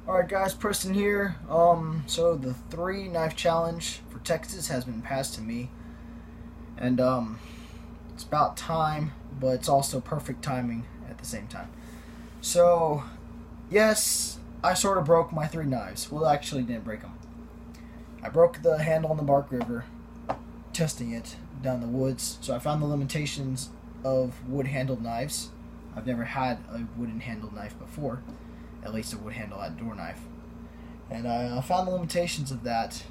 Alright guys, Preston here. So the 3 knife challenge for Texas has been passed to me. And it's about time, but it's also perfect timing at the same time. So, yes, I sort of broke my 3 knives. Well, I actually didn't break them. I broke the handle on the Bark River, testing it down the woods. So I found the limitations of wood-handled knives. I've never had a wooden-handled knife before. At least a wood handle outdoor knife. And I found the limitations of that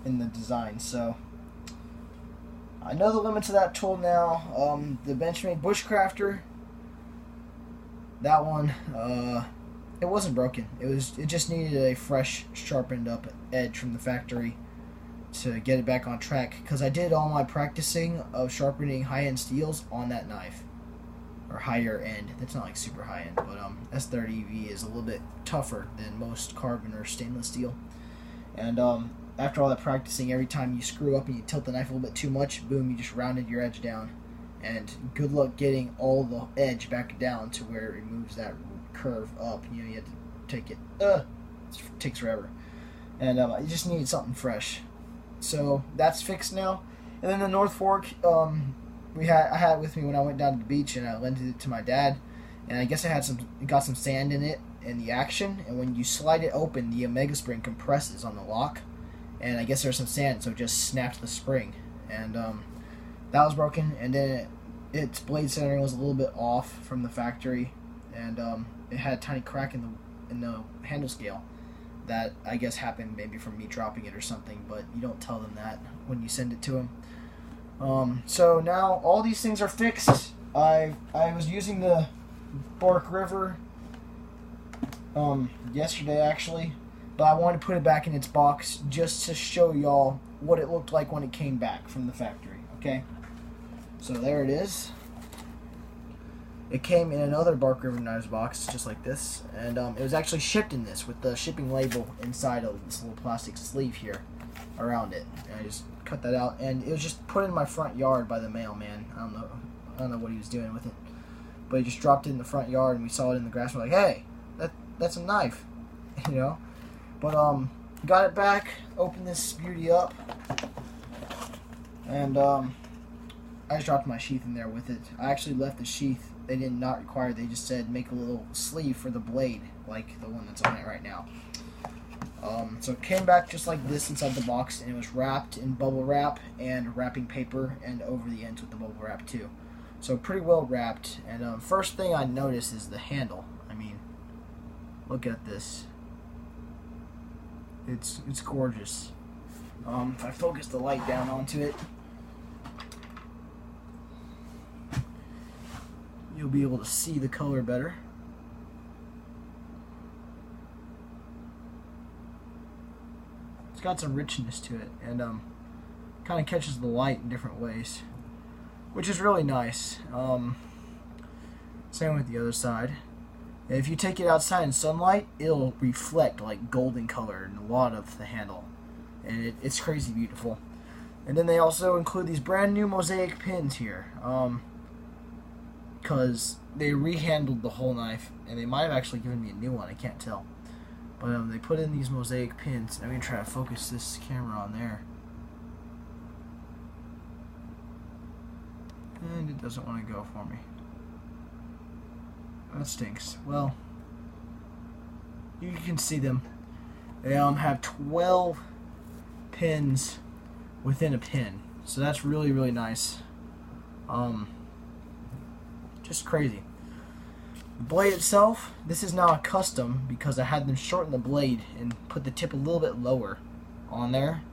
in the design, so I know the limits of that tool now. The Benchmade Bushcrafter, that one, it wasn't broken. It just needed a fresh, sharpened up edge from the factory to get it back on track, because I did all my practicing of sharpening high-end steels on that knife. Or higher end. That's not like super high end, but S30V is a little bit tougher than most carbon or stainless steel. And after all that practicing, every time you screw up and you tilt the knife a little bit too much, boom, you just rounded your edge down. And good luck getting all the edge back down to where it moves that curve up. You know, you have to take it. It takes forever. And you just needed something fresh. So that's fixed now. And then the North Fork, I had it with me when I went down to the beach, and I lent it to my dad. And I guess it got some sand in it in the action. And when you slide it open, the Omega spring compresses on the lock. And I guess there's some sand, so it just snapped the spring. And that was broken. And then its blade centering was a little bit off from the factory, and it had a tiny crack in the handle scale. That I guess happened maybe from me dropping it or something, but you don't tell them that when you send it to them. So now all these things are fixed. I was using the Bark River yesterday actually, but I wanted to put it back in its box just to show y'all what it looked like when it came back from the factory. Okay, so there it is. It came in another Bark River knives box just like this, and it was actually shipped in this with the shipping label inside of this little plastic sleeve here around it. And I just cut that out, and it was just put in my front yard by the mailman. I don't know what he was doing with it, but he just dropped it in the front yard, and we saw it in the grass. We're like, hey, that's a knife, you know. But got it back, opened this beauty up, and I just dropped my sheath in there with it. I actually left the sheath. They did not require it. They just said make a little sleeve for the blade, like the one that's on it right now. So it came back just like this inside the box, and it was wrapped in bubble wrap and wrapping paper, and over the ends with the bubble wrap too. So pretty well wrapped. And first thing I noticed is the handle. I mean, look at this. It's gorgeous. If I focus the light down onto it, you'll be able to see the color better. Got some richness to it, and kind of catches the light in different ways, which is really nice. Same with the other side. If you take it outside in sunlight, it'll reflect like golden color in a lot of the handle, and it's crazy beautiful. And then they also include these brand new mosaic pins here, because they rehandled the whole knife, and they might have actually given me a new one. I can't tell. But they put in these mosaic pins. I'm going to try to focus this camera on there. And it doesn't want to go for me. That stinks. Well, you can see them. They have 12 pins within a pin. So that's really, really nice. Just crazy. The blade itself, this is now a custom because I had them shorten the blade and put the tip a little bit lower on there,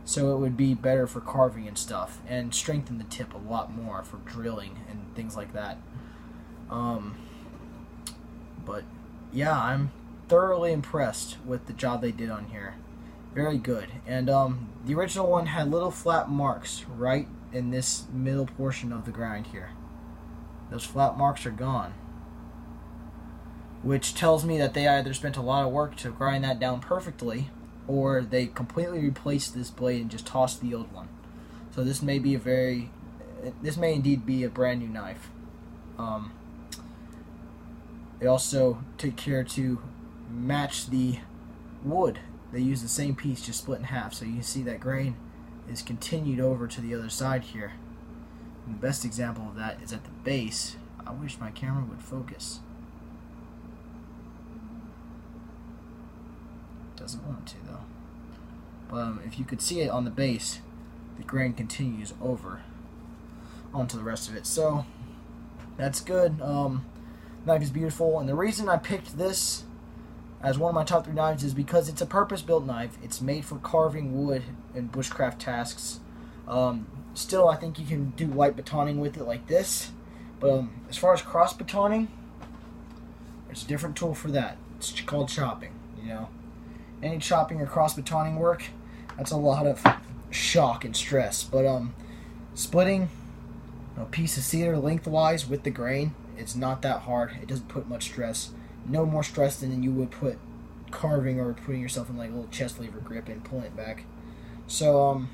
so it would be better for carving and stuff, and strengthen the tip a lot more for drilling and things like that. But yeah, I'm thoroughly impressed with the job they did on here. Very good. And the original one had little flat marks right in this middle portion of the grind here. Those flat marks are gone, which tells me that they either spent a lot of work to grind that down perfectly, or they completely replaced this blade and just tossed the old one. So this may indeed be a brand new knife. They also take care to match the wood. They use the same piece, just split in half. So you can see that grain is continued over to the other side here. And the best example of that is at the base. I wish my camera would focus. Doesn't want to though. But if you could see it on the base, the grain continues over onto the rest of it. So that's good. Knife is beautiful, and the reason I picked this as one of my top 3 knives is because it's a purpose-built knife. It's made for carving wood and bushcraft tasks. Still, I think you can do light batoning with it like this. But as far as cross batoning, there's a different tool for that. It's called chopping. You know, any chopping or cross batoning work, that's a lot of shock and stress. But splitting a piece of cedar lengthwise with the grain, it's not that hard. It doesn't put much stress. No more stress than you would put carving or putting yourself in like a little chest lever grip and pulling it back. So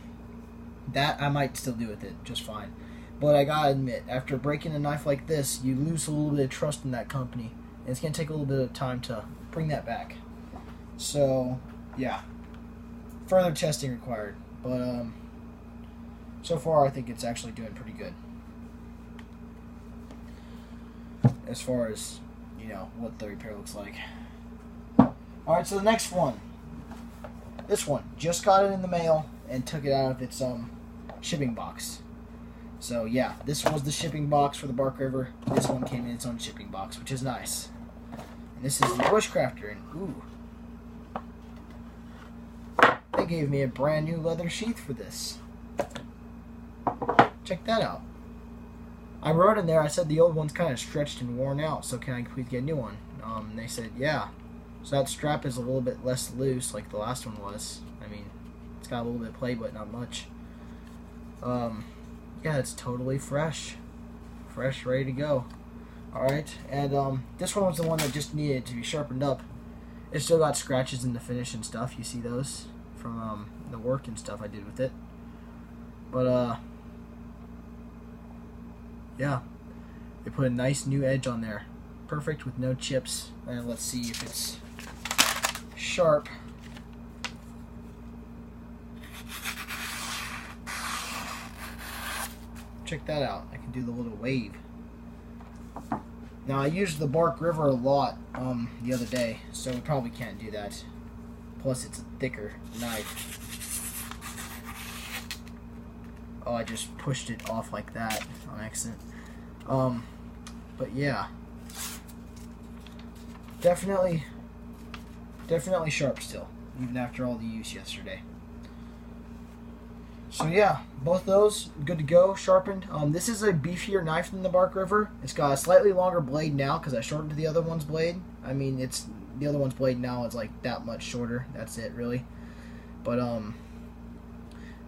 that I might still do with it just fine. But I gotta admit, after breaking a knife like this, you lose a little bit of trust in that company. And it's gonna take a little bit of time to bring that back. So yeah, further testing required. But so far I think it's actually doing pretty good. As far as, you know, what the repair looks like. Alright, so the next one. This one. Just got it in the mail and took it out of its shipping box. So yeah, this was the shipping box for the Bark River. This one came in its own shipping box, which is nice. And this is the Bushcrafter, and ooh. They gave me a brand new leather sheath for this. Check that out. I wrote in there, I said the old one's kind of stretched and worn out, so can I please get a new one? And they said, yeah. So that strap is a little bit less loose like the last one was. I mean, it's got a little bit of play, but not much. Yeah, it's totally fresh. Fresh, ready to go. Alright, and this one was the one that just needed to be sharpened up. It still got scratches in the finish and stuff. You see those from the work and stuff I did with it. But, yeah, they put a nice new edge on there. Perfect with no chips. And let's see if it's sharp. Check that out. I can do the little wave. Now I used the Bark River a lot the other day, so we probably can't do that. Plus it's a thicker knife. Oh, I just pushed it off like that on accident. But yeah, definitely sharp still, even after all the use yesterday. So yeah, both those good to go, sharpened. This is a beefier knife than the Bark River. It's got a slightly longer blade now because I shortened the other one's blade. I mean, the other one's blade now is like that much shorter. That's it, really. But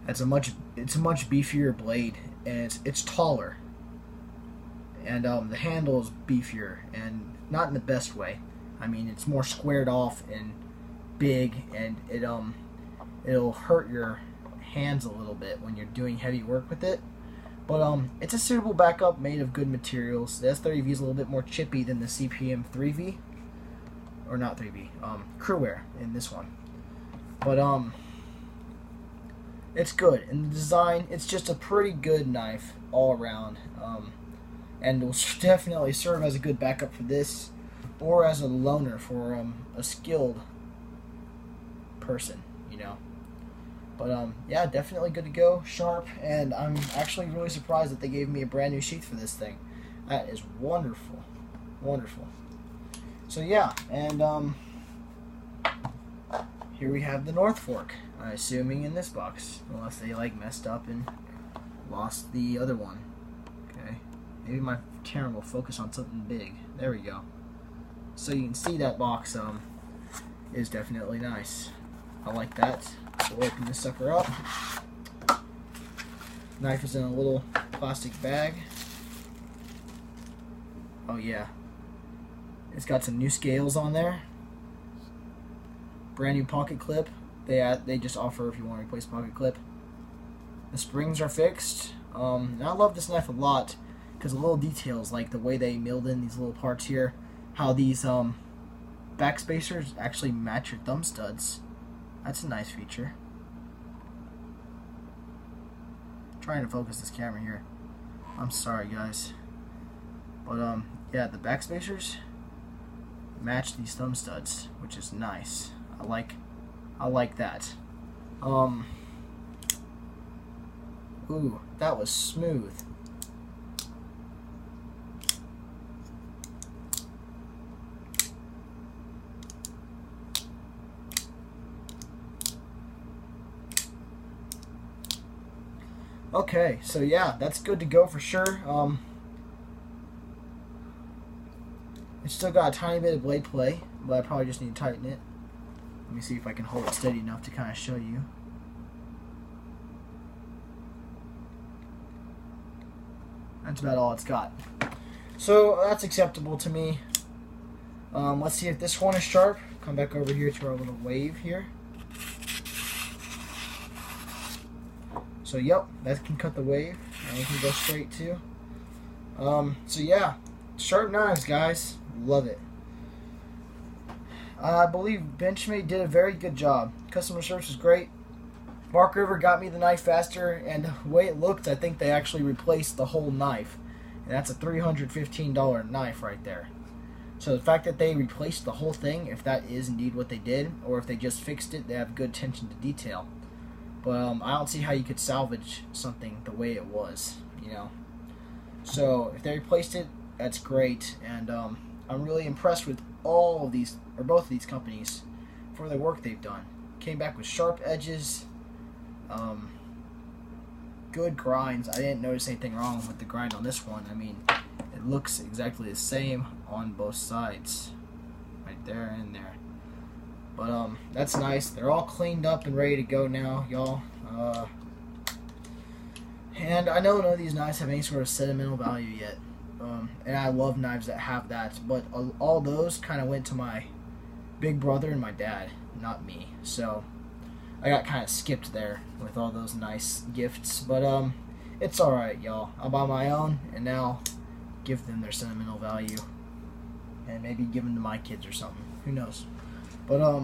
it's a much beefier blade, and it's taller. And the handle is beefier, and not in the best way. I mean, it's more squared off and big, and it'll hurt your hands a little bit when you're doing heavy work with it. But it's a suitable backup made of good materials. The S30V is a little bit more chippy than the CPM 3V, or not 3V, Crewwear in this one. But it's good. In the design, it's just a pretty good knife all around. And will definitely serve as a good backup for this, or as a loaner for a skilled person, you know. But yeah, definitely good to go, sharp, and I'm actually really surprised that they gave me a brand new sheath for this thing. That is wonderful, wonderful. So yeah, and here we have the North Fork, I'm assuming in this box, unless they like messed up and lost the other one. Okay, maybe my camera will focus on something big. There we go. So you can see that box is definitely nice. I like that. So we'll open this sucker up. Knife is in a little plastic bag. Oh yeah. It's got some new scales on there. Brand new pocket clip. They just offer if you want to replace pocket clip. The springs are fixed. And I love this knife a lot because the little details, like the way they milled in these little parts here, how these backspacers actually match your thumb studs. That's a nice feature. I'm trying to focus this camera here. I'm sorry, guys. But yeah, the backspacers match these thumb studs, which is nice. I like that. Ooh, that was smooth. Okay, so yeah, that's good to go for sure. It's still got a tiny bit of blade play, but I probably just need to tighten it. Let me see if I can hold it steady enough to kind of show you. That's about all it's got. So that's acceptable to me. Let's see if this one is sharp. Come back over here to our little wave here. So yep, that can cut the wave, and we can go straight too. So yeah, sharp knives, guys. Love it. I believe Benchmade did a very good job. Customer service was great. Mark River got me the knife faster, and the way it looked, I think they actually replaced the whole knife. And that's a $315 knife right there. So the fact that they replaced the whole thing, if that is indeed what they did, or if they just fixed it, they have good attention to detail. But I don't see how you could salvage something the way it was, you know. So if they replaced it, that's great, and I'm really impressed with all of these, or both of these companies, for the work they've done. Came back with sharp edges, good grinds. I didn't notice anything wrong with the grind on this one. I mean, it looks exactly the same on both sides, right there and there. But that's nice. They're all cleaned up and ready to go now, y'all. And I know none of these knives have any sort of sentimental value yet. And I love knives that have that, but all those kind of went to my big brother and my dad, not me. So I got kind of skipped there with all those nice gifts. But it's alright, y'all. I'll buy my own and now give them their sentimental value. And maybe give them to my kids or something. Who knows? But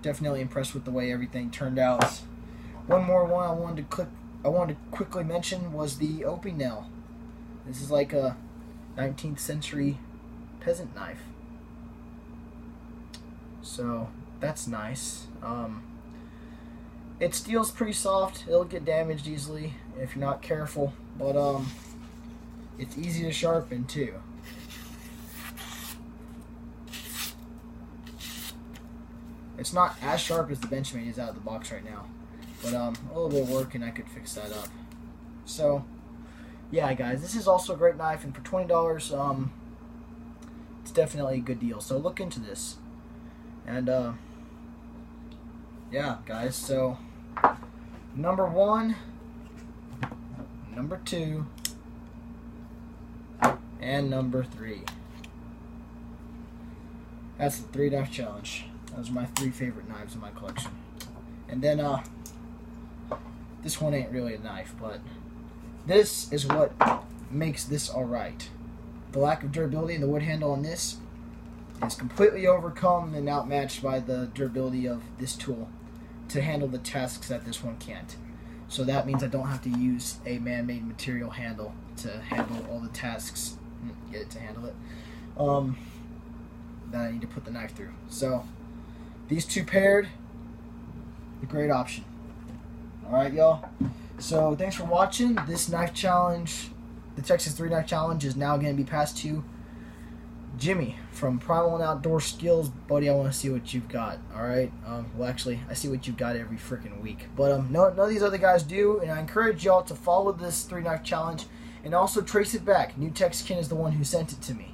definitely impressed with the way everything turned out. One more one I wanted to quickly mention was the Opinel. This is like a 19th century peasant knife. So that's nice. It steel's pretty soft. It'll get damaged easily if you're not careful, but it's easy to sharpen too. It's not as sharp as the Benchmade is out of the box right now, but a little bit of work and I could fix that up. So yeah, guys, this is also a great knife, and for $20, it's definitely a good deal. So look into this. And yeah, guys, so number 1, number 2, and number 3. That's the 3 knife challenge. Those are my 3 favorite knives in my collection. And then this one ain't really a knife, but this is what makes this alright. The lack of durability in the wood handle on this is completely overcome and outmatched by the durability of this tool to handle the tasks that this one can't. So that means I don't have to use a man-made material handle to handle all the tasks, get it to handle it, that I need to put the knife through. So these two paired, a great option. Alright, y'all. So thanks for watching. This knife challenge, the Texas 3 knife challenge, is now going to be passed to Jimmy from Primal and Outdoor Skills. Buddy, I want to see what you've got. Alright? Well, actually, I see what you've got every freaking week. But none of these other guys do, and I encourage y'all to follow this 3 knife challenge and also trace it back. New Texkin is the one who sent it to me.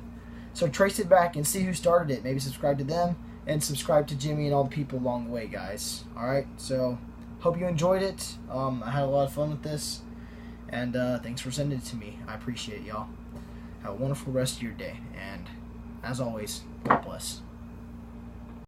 So trace it back and see who started it. Maybe subscribe to them and subscribe to Jimmy and all the people along the way, guys. Alright? So hope you enjoyed it. I had a lot of fun with this. And thanks for sending it to me. I appreciate y'all. Have a wonderful rest of your day. And as always, God bless.